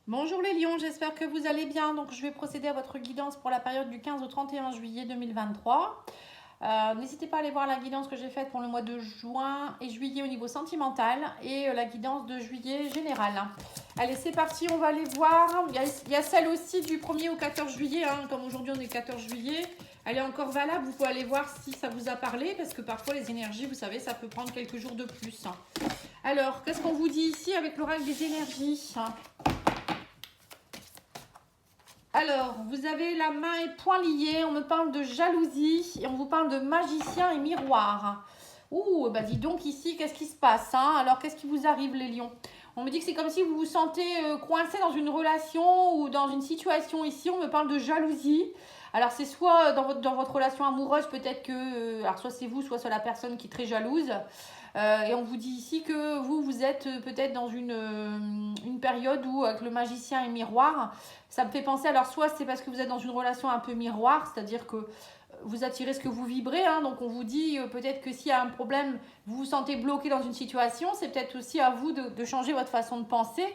Bonjour les lions, j'espère que vous allez bien. Donc je vais procéder à votre guidance pour la période du 15 au 31 juillet 2023. N'hésitez pas à aller voir la guidance que j'ai faite pour le mois de juin et juillet au niveau sentimental et la guidance de juillet générale. Allez, c'est parti, on va aller voir. Il y a celle aussi du 1er au 14 juillet, comme aujourd'hui on est 14 juillet. Elle est encore valable, vous pouvez aller voir si ça vous a parlé parce que parfois les énergies, vous savez, ça peut prendre quelques jours de plus. Alors, qu'est-ce qu'on vous dit ici avec l'oracle des énergies ? Alors, vous avez la main et poings liés, on me parle de jalousie et on vous parle de magicien et miroir. Ouh, bah dis donc ici, qu'est-ce qui se passe Alors, qu'est-ce qui vous arrive les lions? On me dit que c'est comme si vous vous sentez coincé dans une relation ou dans une situation ici, on me parle de jalousie. Alors, c'est soit dans votre relation amoureuse, peut-être que, alors soit c'est vous, soit c'est la personne qui est très jalouse. Et on vous dit ici que vous êtes peut-être dans une période où, avec le magicien et miroir, ça me fait penser, alors soit c'est parce que vous êtes dans une relation un peu miroir, c'est-à-dire que vous attirez ce que vous vibrez, donc on vous dit peut-être que s'il y a un problème, vous vous sentez bloqué dans une situation, c'est peut-être aussi à vous de changer votre façon de penser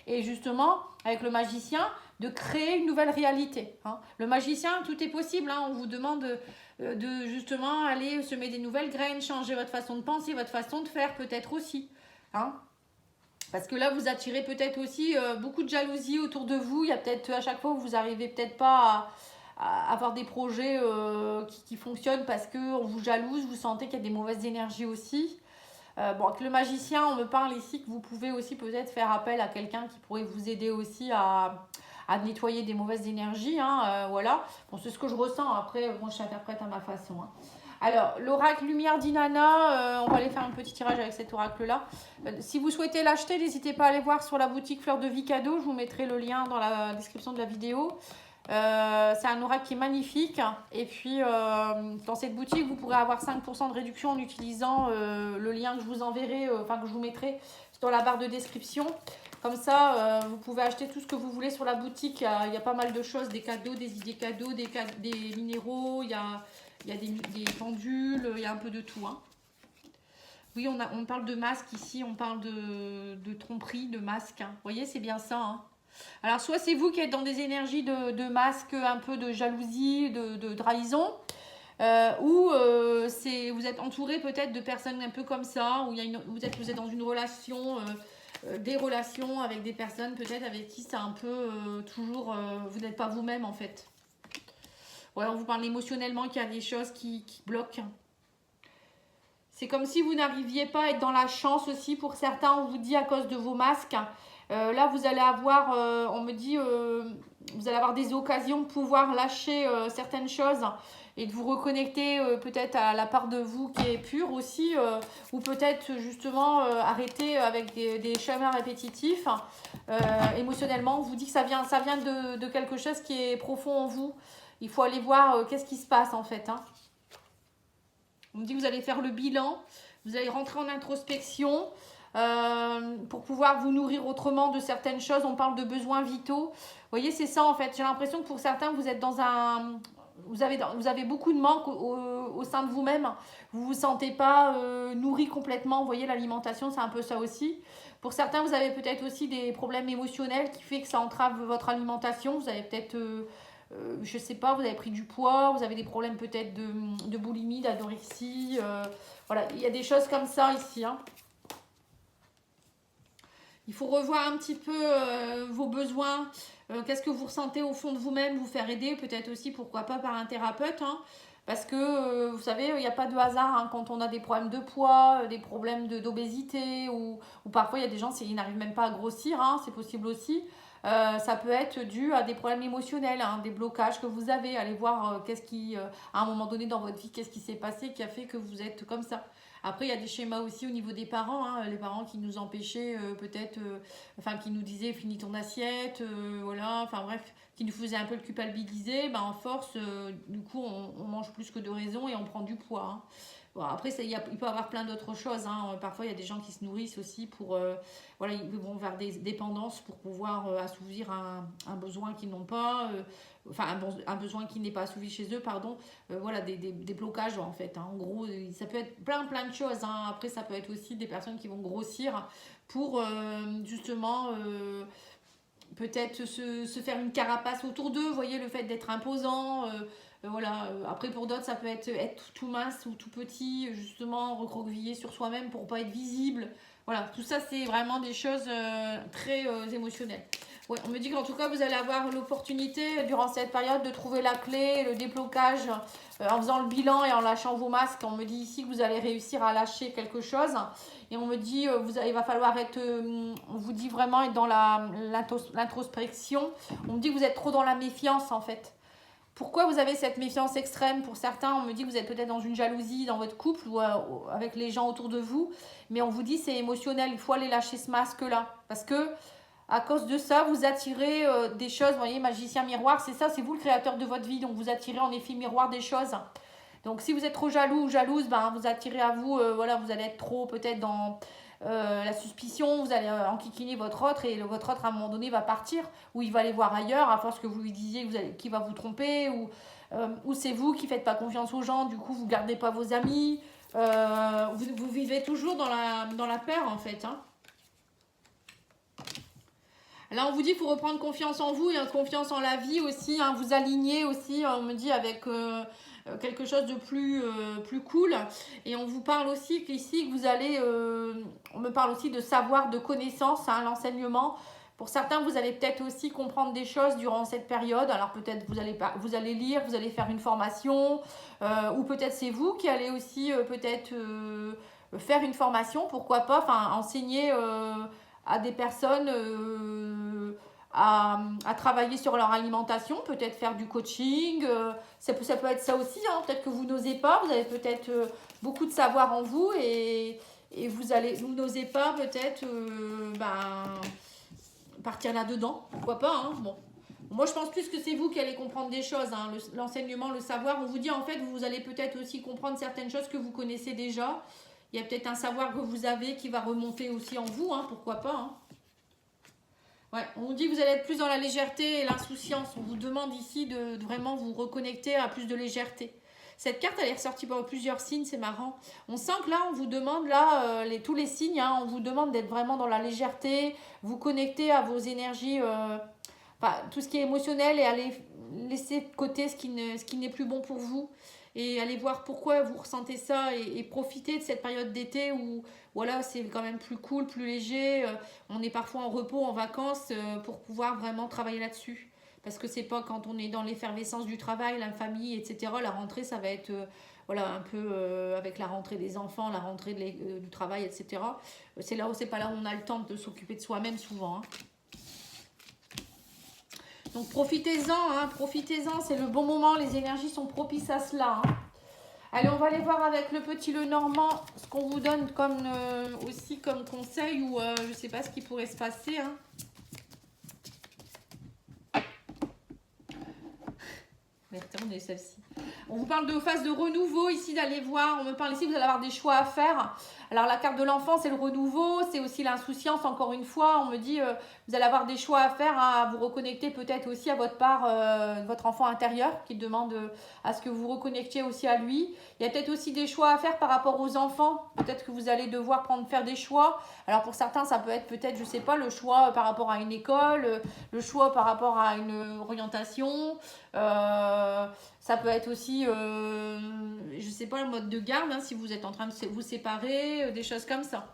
et justement, avec le magicien, de créer une nouvelle réalité. Le magicien, tout est possible, on vous demande de justement aller semer des nouvelles graines, changer votre façon de penser, votre façon de faire peut-être aussi. Parce que là, vous attirez peut-être aussi beaucoup de jalousie autour de vous. Il y a peut-être à chaque fois où vous n'arrivez peut-être pas à avoir des projets qui fonctionnent parce qu'on vous jalouse, vous sentez qu'il y a des mauvaises énergies aussi. Bon, avec le magicien, on me parle ici que vous pouvez aussi peut-être faire appel à quelqu'un qui pourrait vous aider aussi à nettoyer des mauvaises énergies. Voilà. Bon, c'est ce que je ressens. Après, moi, je t'interprète à ma façon. Alors, l'oracle Lumière d'Inanna, on va aller faire un petit tirage avec cet oracle-là. Si vous souhaitez l'acheter, n'hésitez pas à aller voir sur la boutique Fleur de Vie Cadeau. Je vous mettrai le lien dans la description de la vidéo. C'est un oracle qui est magnifique. Et puis, dans cette boutique, vous pourrez avoir 5% de réduction en utilisant le lien que je vous enverrai, que je vous mettrai dans la barre de description. Comme ça, vous pouvez acheter tout ce que vous voulez sur la boutique. Il y a pas mal de choses, des cadeaux, des idées cadeaux, des minéraux, il y a des pendules, il y a un peu de tout. Oui, on parle de masque ici, on parle de tromperie, de masque. Vous voyez, c'est bien ça. Alors, soit c'est vous qui êtes dans des énergies de masque, un peu de jalousie, de trahison, ou vous êtes entouré peut-être de personnes un peu comme ça, où vous êtes dans une relation, des relations avec des personnes peut-être avec qui c'est un peu toujours, vous n'êtes pas vous-même en fait. Ouais, on vous parle émotionnellement qu'il y a des choses qui bloquent. C'est comme si vous n'arriviez pas à être dans la chance aussi pour certains, on vous dit à cause de vos masques. Là, vous allez avoir, on me dit, vous allez avoir des occasions de pouvoir lâcher certaines choses et de vous reconnecter peut-être à la part de vous qui est pure aussi, ou peut-être justement arrêter avec des schémas répétitifs. Émotionnellement, on vous dit que ça vient de quelque chose qui est profond en vous. Il faut aller voir qu'est-ce qui se passe en fait. On me dit que vous allez faire le bilan, vous allez rentrer en introspection pour pouvoir vous nourrir autrement de certaines choses. On parle de besoins vitaux. Vous voyez, c'est ça en fait. J'ai l'impression que pour certains, vous êtes dans un... Vous avez beaucoup de manque au sein de vous-même. Vous ne vous sentez pas nourri complètement. Vous voyez, l'alimentation, c'est un peu ça aussi. Pour certains, vous avez peut-être aussi des problèmes émotionnels qui fait que ça entrave votre alimentation. Vous avez peut-être... je sais pas, vous avez pris du poids, vous avez des problèmes peut-être de boulimie, d'anorexie. Voilà, il y a des choses comme ça ici. Il faut revoir un petit peu vos besoins. Qu'est-ce que vous ressentez au fond de vous-même, vous faire aider, peut-être aussi, pourquoi pas, par un thérapeute. Parce que, vous savez, il n'y a pas de hasard quand on a des problèmes de poids, des problèmes d'obésité, ou parfois il y a des gens, ils n'arrivent même pas à grossir, c'est possible aussi. Ça peut être dû à des problèmes émotionnels, des blocages que vous avez. Allez voir qu'est-ce qui, à un moment donné dans votre vie, qu'est-ce qui s'est passé qui a fait que vous êtes comme ça. Après, il y a des schémas aussi au niveau des parents, les parents qui nous empêchaient peut-être, qui nous disaient finis ton assiette, voilà, enfin bref, qui nous faisaient un peu le culpabiliser, en force, du coup, on mange plus que de raison et on prend du poids. Bon, après, il peut y avoir plein d'autres choses. Parfois, il y a des gens qui se nourrissent aussi pour... voilà, ils vont vers des dépendances pour pouvoir assouvir un besoin qu'ils n'ont pas. Un besoin qui n'est pas assouvi chez eux, pardon. Voilà, des blocages, en fait. En gros, ça peut être plein de choses. Après, ça peut être aussi des personnes qui vont grossir pour, justement... peut-être se faire une carapace autour d'eux, vous voyez, le fait d'être imposant. Voilà. Après, pour d'autres, ça peut être tout mince ou tout petit, justement, recroquevillé sur soi-même pour pas être visible. Voilà, tout ça, c'est vraiment des choses très émotionnelles. Ouais, on me dit qu'en tout cas, vous allez avoir l'opportunité, durant cette période, de trouver la clé, le déblocage, en faisant le bilan et en lâchant vos masques. On me dit ici que vous allez réussir à lâcher quelque chose. Et on me dit, il va falloir être, on vous dit vraiment être dans l'introspection. On me dit que vous êtes trop dans la méfiance, en fait. Pourquoi vous avez cette méfiance extrême? Pour certains, on me dit que vous êtes peut-être dans une jalousie dans votre couple ou avec les gens autour de vous. Mais on vous dit c'est émotionnel, il faut aller lâcher ce masque-là. Parce que à cause de ça, vous attirez des choses. Vous voyez, magicien miroir, c'est ça, c'est vous le créateur de votre vie. Donc vous attirez en effet miroir des choses. Donc si vous êtes trop jaloux ou jalouse, ben, vous attirez à vous, voilà, vous allez être trop peut-être dans la suspicion, vous allez enquiquiner votre autre et votre autre à un moment donné va partir ou il va aller voir ailleurs à force que vous lui disiez qu'il va vous tromper ou c'est vous qui ne faites pas confiance aux gens, du coup vous ne gardez pas vos amis, vous vivez toujours dans la peur en fait. Hein. Là, on vous dit qu'il faut reprendre confiance en vous et confiance en la vie aussi. Hein, vous aligner aussi, on me dit, avec quelque chose de plus cool. Et on vous parle aussi qu'ici, que vous allez... on me parle aussi de savoir, de connaissance, hein, l'enseignement. Pour certains, vous allez peut-être aussi comprendre des choses durant cette période. Alors peut-être vous allez lire, vous allez faire une formation. Ou peut-être c'est vous qui allez aussi peut-être faire une formation. Pourquoi pas, enfin, enseigner... à des personnes à travailler sur leur alimentation, peut-être faire du coaching, ça peut être ça aussi, hein. Peut-être que vous n'osez pas, vous avez peut-être beaucoup de savoir en vous et vous n'osez pas peut-être partir là-dedans, pourquoi pas, hein. Bon. Moi, je pense plus que c'est vous qui allez comprendre des choses, hein. L'enseignement, le savoir, on vous dit en fait, vous allez peut-être aussi comprendre certaines choses que vous connaissez déjà. Il y a peut-être un savoir que vous avez qui va remonter aussi en vous, hein, pourquoi pas. Hein. Ouais, on vous dit que vous allez être plus dans la légèreté et l'insouciance. On vous demande ici de vraiment vous reconnecter à plus de légèreté. Cette carte, elle est ressortie par plusieurs signes, c'est marrant. On sent que là, on vous demande, là, tous les signes, hein, on vous demande d'être vraiment dans la légèreté, vous connecter à vos énergies, tout ce qui est émotionnel et aller laisser de côté ce qui n'est plus bon pour vous. Et allez voir pourquoi vous ressentez ça et profitez de cette période d'été où voilà, c'est quand même plus cool, plus léger. On est parfois en repos, en vacances pour pouvoir vraiment travailler là-dessus. Parce que c'est pas quand on est dans l'effervescence du travail, la famille, etc. La rentrée, ça va être voilà, un peu avec la rentrée des enfants, la rentrée du travail, etc. C'est pas là où on a le temps de s'occuper de soi-même souvent. Hein. Donc profitez-en, hein, profitez-en, c'est le bon moment, les énergies sont propices à cela. Hein. Allez, on va aller voir avec le petit Lenormand ce qu'on vous donne comme, aussi comme conseil ou je ne sais pas ce qui pourrait se passer. Hein. Mais retournez celle-ci. On vous parle de phase de renouveau ici, d'aller voir. On me parle ici que vous allez avoir des choix à faire. Alors la carte de l'enfant, c'est le renouveau, c'est aussi l'insouciance, encore une fois. On me dit, vous allez avoir des choix à faire, hein, à vous reconnecter peut-être aussi à votre part, votre enfant intérieur, qui demande à ce que vous reconnectiez aussi à lui. Il y a peut-être aussi des choix à faire par rapport aux enfants. Peut-être que vous allez devoir faire des choix. Alors pour certains, ça peut être peut-être, je ne sais pas, le choix par rapport à une école, le choix par rapport à une orientation. Ça peut être aussi, je sais pas, le mode de garde, hein, si vous êtes en train de vous séparer, des choses comme ça.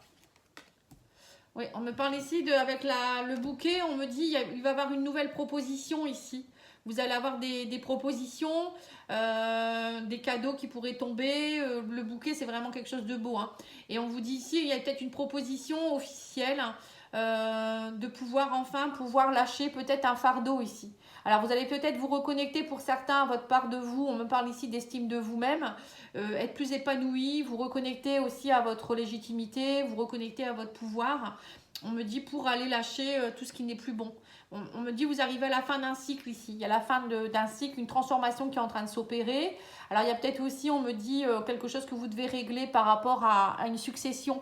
Oui, on me parle ici avec le bouquet, on me dit il va y avoir une nouvelle proposition ici. Vous allez avoir des propositions, des cadeaux qui pourraient tomber. Le bouquet, c'est vraiment quelque chose de beau. Hein. Et on vous dit ici, il y a peut-être une proposition officielle de pouvoir lâcher peut-être un fardeau ici. Alors, vous allez peut-être vous reconnecter pour certains à votre part de vous. On me parle ici d'estime de vous-même. Être plus épanoui, vous reconnecter aussi à votre légitimité, vous reconnecter à votre pouvoir. On me dit pour aller lâcher tout ce qui n'est plus bon. On me dit vous arrivez à la fin d'un cycle ici. Il y a la fin d'un cycle, une transformation qui est en train de s'opérer. Alors, il y a peut-être aussi, on me dit, quelque chose que vous devez régler par rapport à une succession.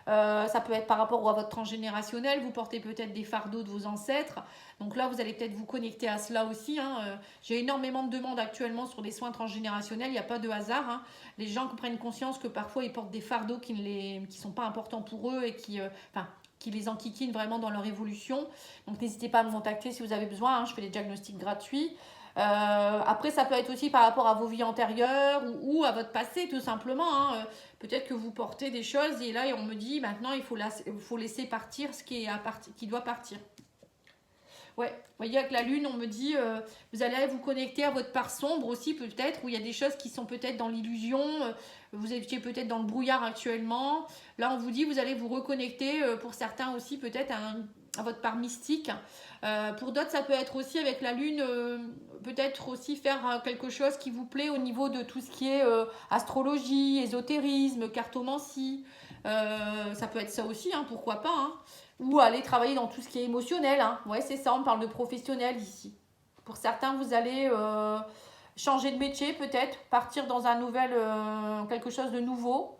Ça peut être par rapport à votre transgénérationnel, vous portez peut-être des fardeaux de vos ancêtres, donc là vous allez peut-être vous connecter à cela aussi. Hein. J'ai énormément de demandes actuellement sur des soins transgénérationnels, il n'y a pas de hasard. Hein. Les gens prennent conscience que parfois ils portent des fardeaux qui ne sont pas importants pour eux et qui, qui les enquiquinent vraiment dans leur évolution. Donc n'hésitez pas à me contacter si vous avez besoin, hein, je fais des diagnostics gratuits. Après, ça peut être aussi par rapport à vos vies antérieures ou à votre passé, tout simplement. Hein. Peut-être que vous portez des choses et là, on me dit maintenant, il faut laisser partir ce qui doit partir. Ouais, vous voyez, avec la lune, on me dit, vous allez vous connecter à votre part sombre aussi, peut-être, où il y a des choses qui sont peut-être dans l'illusion, vous étiez peut-être dans le brouillard actuellement. Là, on vous dit, vous allez vous reconnecter, pour certains aussi, peut-être à votre part mystique. Pour d'autres, ça peut être aussi avec la lune, peut-être aussi faire quelque chose qui vous plaît au niveau de tout ce qui est astrologie, ésotérisme, cartomancie. Ça peut être ça aussi, hein, pourquoi pas, hein. Ou aller travailler dans tout ce qui est émotionnel. Hein. Ouais, c'est ça, on parle de professionnel ici. Pour certains, vous allez changer de métier peut-être, partir dans quelque chose de nouveau.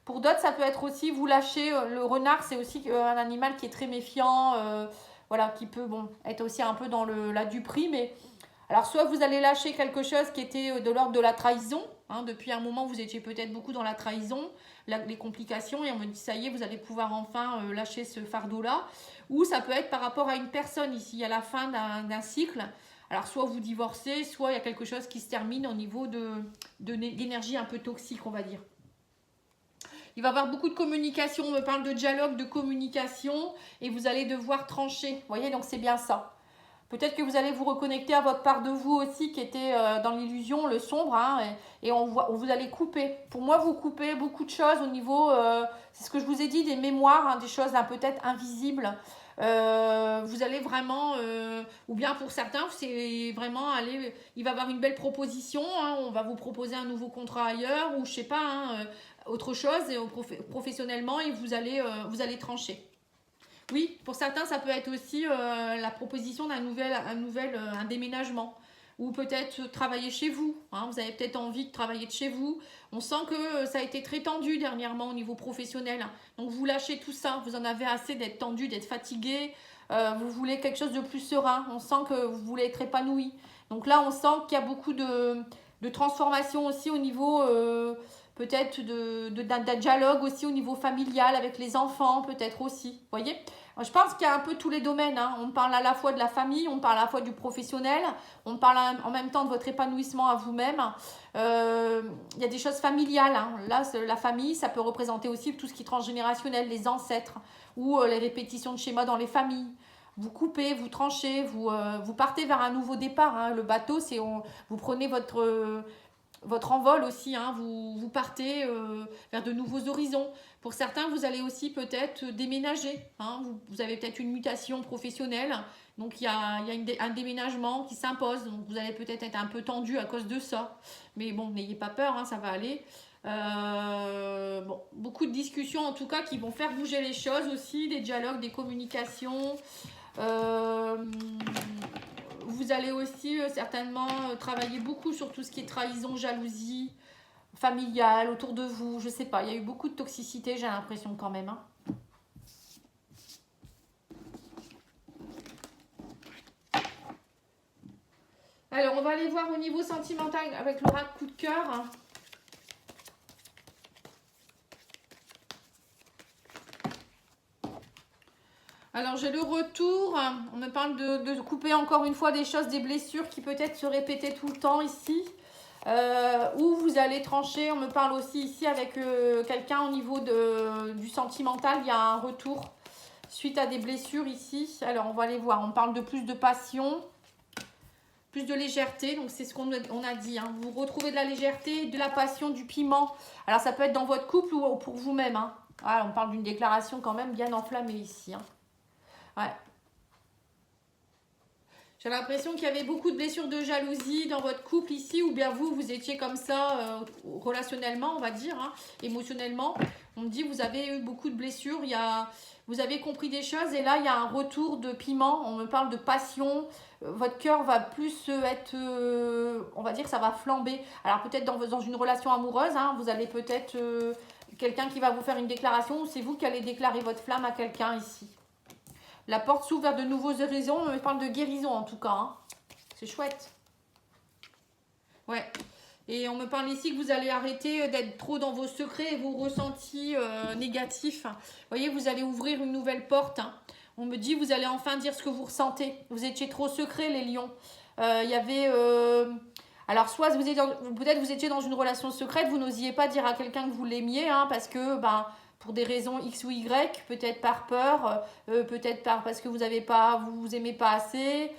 Pour d'autres, ça peut être aussi vous lâcher. Le renard, c'est aussi un animal qui est très méfiant, voilà, qui peut être aussi un peu dans la duperie. Mais alors, soit vous allez lâcher quelque chose qui était de l'ordre de la trahison. Hein, depuis un moment, vous étiez peut-être beaucoup dans la trahison, les complications, et on me dit ça y est, vous allez pouvoir enfin lâcher ce fardeau-là. Ou ça peut être par rapport à une personne ici, à la fin d'un cycle. Alors, soit vous divorcez, soit il y a quelque chose qui se termine au niveau d'énergie un peu toxique, on va dire. Il va y avoir beaucoup de communication, on me parle de dialogue, de communication, et vous allez devoir trancher. Vous voyez, donc c'est bien ça. Peut-être que vous allez vous reconnecter à votre part de vous aussi qui était dans l'illusion, le sombre, hein, et vous allez couper. Pour moi, vous coupez beaucoup de choses au niveau, c'est ce que je vous ai dit, des mémoires, hein, des choses peut-être invisibles. Vous allez vraiment, ou bien pour certains, c'est vraiment aller, il va y avoir une belle proposition, hein, on va vous proposer un nouveau contrat ailleurs, ou je sais pas, hein, autre chose, et professionnellement, et vous allez trancher. Oui, pour certains, ça peut être aussi la proposition d'un déménagement. Ou peut-être travailler chez vous. Hein, vous avez peut-être envie de travailler de chez vous. On sent que ça a été très tendu dernièrement au niveau professionnel. Donc vous lâchez tout ça. Vous en avez assez d'être tendu, d'être fatigué. Vous voulez quelque chose de plus serein. On sent que vous voulez être épanoui. Donc là, on sent qu'il y a beaucoup de transformation aussi au niveau peut-être d'un dialogue aussi au niveau familial avec les enfants, peut-être aussi. Vous voyez ? Je pense qu'il y a un peu tous les domaines. Hein. On parle à la fois de la famille, on parle à la fois du professionnel, on parle en même temps de votre épanouissement à vous-même. Il y a des choses familiales. Hein. Là, la famille, ça peut représenter aussi tout ce qui est transgénérationnel, les ancêtres ou les répétitions de schémas dans les familles. Vous coupez, vous tranchez, vous partez vers un nouveau départ. Hein. Le bateau, vous prenez votre envol aussi, hein, vous partez vers de nouveaux horizons. Pour certains, vous allez aussi peut-être déménager. Hein, vous avez peut-être une mutation professionnelle. Donc, il y a un déménagement qui s'impose. Donc, vous allez peut-être être un peu tendu à cause de ça. Mais bon, n'ayez pas peur, hein, ça va aller. Beaucoup de discussions en tout cas qui vont faire bouger les choses aussi. Des dialogues, des communications. Vous allez aussi certainement travailler beaucoup sur tout ce qui est trahison, jalousie, familiale, autour de vous. Je sais pas, il y a eu beaucoup de toxicité, j'ai l'impression quand même. Hein. Alors, on va aller voir au niveau sentimental avec l'oracle coup de cœur. Alors, j'ai le retour. On me parle de couper encore une fois des choses, des blessures qui peut-être se répétaient tout le temps ici. Où vous allez trancher. On me parle aussi ici avec quelqu'un au niveau du sentimental. Il y a un retour suite à des blessures ici. Alors, on va aller voir. On parle de plus de passion, plus de légèreté. Donc, c'est ce qu'on a dit. Hein. Vous retrouvez de la légèreté, de la passion, du piment. Alors, ça peut être dans votre couple ou pour vous-même. Hein. Voilà, on parle d'une déclaration quand même bien enflammée ici. Hein. Ouais. J'ai l'impression qu'il y avait beaucoup de blessures de jalousie dans votre couple ici, ou bien vous étiez comme ça relationnellement, on va dire, hein, émotionnellement. On me dit vous avez eu beaucoup de blessures, vous avez compris des choses et là il y a un retour de piment, on me parle de passion. Votre cœur va plus être, on va dire ça va flamber. Alors peut-être dans une relation amoureuse, hein, vous allez peut-être quelqu'un qui va vous faire une déclaration, ou c'est vous qui allez déclarer votre flamme à quelqu'un ici. La porte s'ouvre vers de nouveaux horizons. On parle de guérison en tout cas. Hein. C'est chouette. Ouais. Et on me parle ici que vous allez arrêter d'être trop dans vos secrets et vos ressentis négatifs. Vous voyez, vous allez ouvrir une nouvelle porte. Hein. On me dit, vous allez enfin dire ce que vous ressentez. Vous étiez trop secrets, les lions. Il y avait... alors, soit peut-être vous étiez dans une relation secrète, vous n'osiez pas dire à quelqu'un que vous l'aimiez, hein, parce que... pour des raisons X ou Y, peut-être par peur, peut-être parce que vous vous aimez pas assez,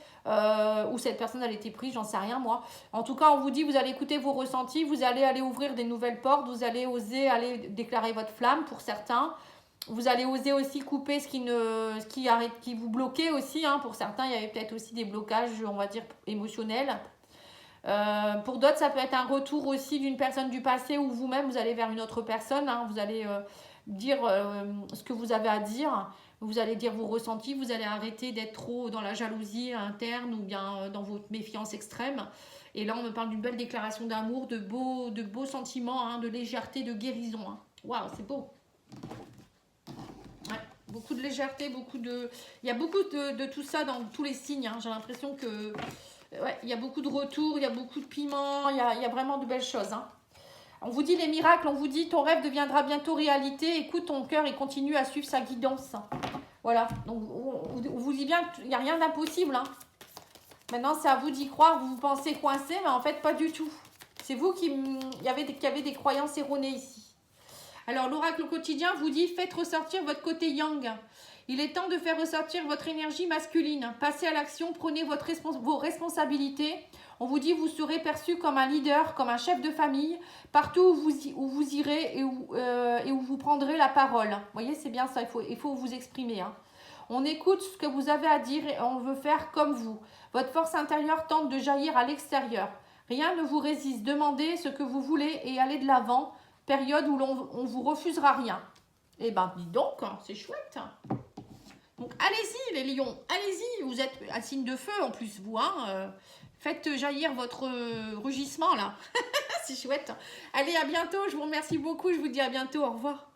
ou cette personne elle était prise, j'en sais rien moi. En tout cas, on vous dit, vous allez écouter vos ressentis, vous allez aller ouvrir des nouvelles portes, vous allez oser aller déclarer votre flamme pour certains. Vous allez oser aussi couper ce qui vous bloquait aussi. Hein. Pour certains, il y avait peut-être aussi des blocages, on va dire, émotionnels. Pour d'autres, ça peut être un retour aussi d'une personne du passé ou vous-même, vous allez vers une autre personne. Hein. Vous allez... dire ce que vous avez à dire, vous allez dire vos ressentis, vous allez arrêter d'être trop dans la jalousie interne ou bien dans votre méfiance extrême. Et là, on me parle d'une belle déclaration d'amour, de beaux sentiments, hein, de légèreté, de guérison. Hein. Waouh, c'est beau. Ouais, beaucoup de légèreté, il y a beaucoup de tout ça dans tous les signes. Hein. J'ai l'impression que ouais, il y a beaucoup de retours, il y a beaucoup de piment, il y a vraiment de belles choses. Hein. On vous dit les miracles, on vous dit ton rêve deviendra bientôt réalité, écoute ton cœur et continue à suivre sa guidance. Voilà, donc on vous dit bien qu'il n'y a rien d'impossible. Hein. Maintenant, c'est à vous d'y croire, vous pensez coincé, mais en fait, pas du tout. C'est vous qui avez des croyances erronées ici. Alors, l'oracle quotidien vous dit, faites ressortir votre côté yang. Il est temps de faire ressortir votre énergie masculine. Passez à l'action, prenez vos responsabilités. On vous dit, vous serez perçu comme un leader, comme un chef de famille, partout où vous irez et où vous prendrez la parole. Vous voyez, c'est bien ça, il faut vous exprimer. Hein. On écoute ce que vous avez à dire et on veut faire comme vous. Votre force intérieure tente de jaillir à l'extérieur. Rien ne vous résiste. Demandez ce que vous voulez et allez de l'avant. Période où on vous refusera rien. Eh ben, dis donc, c'est chouette. Donc, allez-y, les lions, allez-y. Vous êtes un signe de feu, en plus, vous. Hein, faites jaillir votre rugissement, là. C'est chouette. Allez, à bientôt. Je vous remercie beaucoup. Je vous dis à bientôt. Au revoir.